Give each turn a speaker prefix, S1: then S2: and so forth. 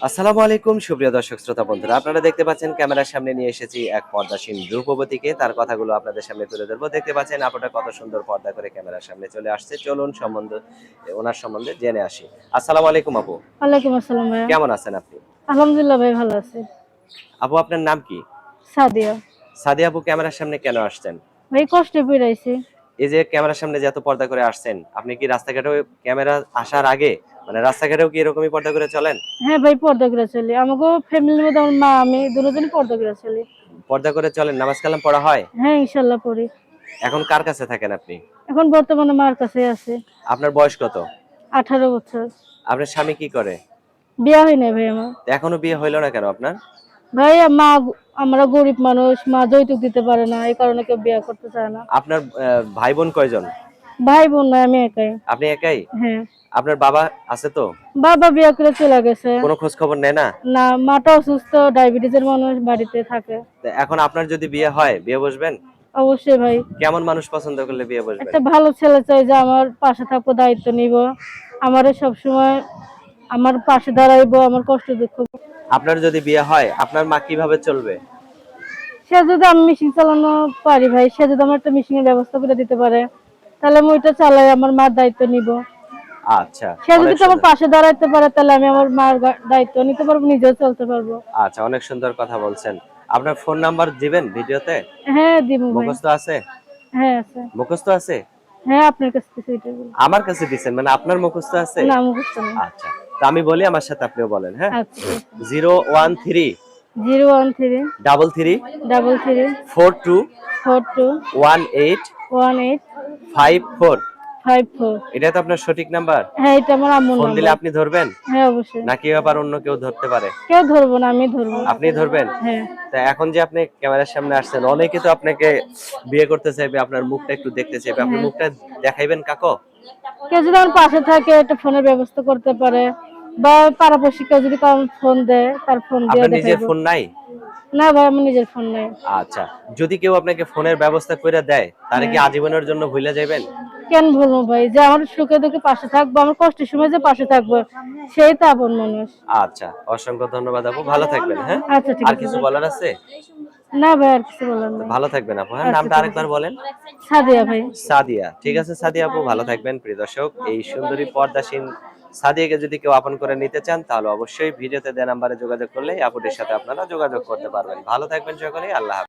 S1: আসসালামু আলাইকুম সুপ্রিয় দর্শক শ্রোতা বন্ধুরা, আপনারা দেখতে পাচ্ছেন ক্যামেরার সামনে নিয়ে এসেছি এক পর্দাসীন রূপবতীকে। তার কথাগুলো আপনাদের সামনে তুলে ধরবো। দেখতে পাচ্ছেন আপুটা কত সুন্দর পর্দা করে ক্যামেরার সামনে চলে আসছে। চলুন ওনার সম্বন্ধে জেনে আসি। আসসালামু আলাইকুম আপু।
S2: ওয়ালাইকুম আসসালাম ভাইয়া।
S1: কেমন আছেন আপনি?
S2: আলহামদুলিল্লাহ ভাই ভালো আছি।
S1: আপু আপনার নাম কি?
S2: সাদিয়া।
S1: সাদিয়া আপু, ক্যামেরার সামনে কেন আসছেন?
S2: ভাই কষ্টে পড়াইছি।
S1: এই যে ক্যামেরার সামনে যে এত পর্দা করে আসছেন, আপনি কি রাস্তাঘাটেও ক্যামেরা আসার আগে মানে রাস্তাঘাটেও কি এরকমই পর্দা করে চলেন?
S2: হ্যাঁ ভাই পর্দা করে চলি। আমাকে ফ্যামিলির মধ্যে আমার মা আমি দুজনই পর্দা করে চলি।
S1: পর্দা করে চলেন, নামাজ কালাম পড়া হয়?
S2: হ্যাঁ ইনশাল্লাহ পড়ি।
S1: এখন কার কাছে থাকেন আপনি?
S2: এখন বর্তমানে মার কাছে আছে।
S1: আপনার বয়স কত?
S2: 18 বছর।
S1: আপনার স্বামী কি করে?
S2: বিয়া হয় নাই ভাই আমার।
S1: তো এখনো বিয়ে হইল না কেন আপনার?
S2: ভাই মা আমরা গরিব মানুষ, মা যৌতুক দিতে পারে না, এই কারণে কেউ বিয়া করতে চায় না।
S1: আপনার ভাই বোন কয়জন?
S2: ভাই বোন নাই, আমি একাই।
S1: আপনি একাই?
S2: হ্যাঁ।
S1: আপনার বাবা আছে তো?
S2: বাবা বিয়া করে চলে গেছে।
S1: কোনো খোঁজ খবর নেয় না?
S2: না, মাটা অসুস্থ, ডায়াবেটিসের মানুষ, বাড়িতে থাকে।
S1: তো এখন আপনার যদি বিয়ে হয়, বিয়ে বসবেন?
S2: অবশ্যই ভাই।
S1: কেমন মানুষ পছন্দ করলে বিয়ে বসবেন?
S2: একটা ভালো ছেলে চাই যে আমার পাশে থাকবো, দায়িত্ব নিব, আমারে সবসময় আমার পাশে দাঁড়াইবো, আমার কষ্ট দুঃখ।
S1: আপনার যদি বিয়ে হয়, আপনার মা কিভাবে চলবে?
S2: সে যদি আমি মেশিন চালানো পারি ভাই, সে যদি আমার একটা মেশিনের ব্যবস্থা করে দিতে পারে, তাহলে আমি ওইটা চালাই, আমার মার দায়িত্ব নিব।
S1: আচ্ছা,
S2: সে যদি
S1: অনেক
S2: তো আমার
S1: সুন্দর।
S2: পাশে দাঁড়াইতে পারে, তাহলে আমি আমার মার দায়িত্ব নিতে পারবো, নিজেও চলতে পারবো।
S1: আচ্ছা, অনেক সুন্দর কথা বলছেন। আপনার ফোন নাম্বার দিবেন ভিডিওতে?
S2: হ্যাঁ দিব ভাই।
S1: মুখস্থ আছে?
S2: হ্যাঁ আছে।
S1: মুখস্থ আছে?
S2: হ্যাঁ আপনার কাছে কিছু এটা বলি।
S1: আমার কাছে দিছেন মানে আপনার মুখস্থ আছে?
S2: না মুখস্থ নেই।
S1: আচ্ছা, তো আমি বলি, আমার সাথে আপনিও বলেন, হ্যাঁ?
S2: আচ্ছা।
S1: 013
S2: 013
S1: 33
S2: 33
S1: 42
S2: 42
S1: 18
S2: 18
S1: 54।
S2: 54।
S1: এটা তো আপনার সঠিক নাম্বার?
S2: হ্যাঁ এটা আমার আম্মুর
S1: ফোন দিলে
S2: নাম্বার।
S1: আপনি ধরবেন
S2: হ্যাঁ অবশ্যই।
S1: নাকি আবার অন্য কেউ ধরতে পারে?
S2: কেউ ধরবো না, আমি ধরবো।
S1: আপনি ধরবেন?
S2: হ্যাঁ।
S1: তা এখন যে আপনি ক্যামেরার সামনে আসছেন, অনেকে তো আপনাকে বিয়ে করতে চাইবে, আপনার মুখটা একটু দেখতে চাইবে। আপনি
S2: হ্যাঁ,
S1: মুখটা দেখাইবেন কাকো?
S2: কেউ যদি আমার পাশে থাকে একটা ফোনের ব্যবস্থা করতে পারে, বা পাড়াপড়শি কেউ যদি কারো ফোন দেয়, তার ফোন দিয়ে
S1: আপনার নিজের
S2: দেখাইবো।
S1: ফোন নাই?
S2: না ভাই আমার নিজের ফোন নাই।
S1: আচ্ছা, যদি কেউ আপনাকে ফোনের ব্যবস্থা করে দেয়, তাহলে কি
S2: হ্যাঁ।
S1: আজীবনের জন্য ভুলে যাবেন?
S2: কেন বলবো ভাই, যে আমার সুখে দুঃখে পাশে থাকবো, আমার কষ্টের সময় যে পাশে থাকবো, সেই তো আপন মানুষ।
S1: আচ্ছা, অসংখ্য ধন্যবাদ আপু, ভালো থাকবেন, হ্যাঁ?
S2: আচ্ছা ঠিক
S1: আর
S2: আছে
S1: কিছু
S2: ভাই।
S1: বলার আছে?
S2: না ভাই আর কিছু বলার
S1: তো
S2: নাই।
S1: ভালো থাকবেন আপু, হ্যাঁ?
S2: আচ্ছা
S1: নামটা
S2: ঠিক আছে।
S1: আরেকবার বলেন।
S2: সাদিয়া ভাই।
S1: সাদিয়া, ঠিক আছে সাদিয়া আপু, ভালো থাকবেন। প্রিয় দর্শক, এই সুন্দরী পর্দাসীন সাদিয়াকে যদি কেউ আপন করে নিতে চান, তাহলে অবশ্যই ভিডিওতে দেওয়া নাম্বারে যোগাযোগ করলে আপুটির সাথে আপনারা যোগাযোগ করতে পারবেন। ভালো থাকবেন সকলেই, আল্লাহ হাফেজ।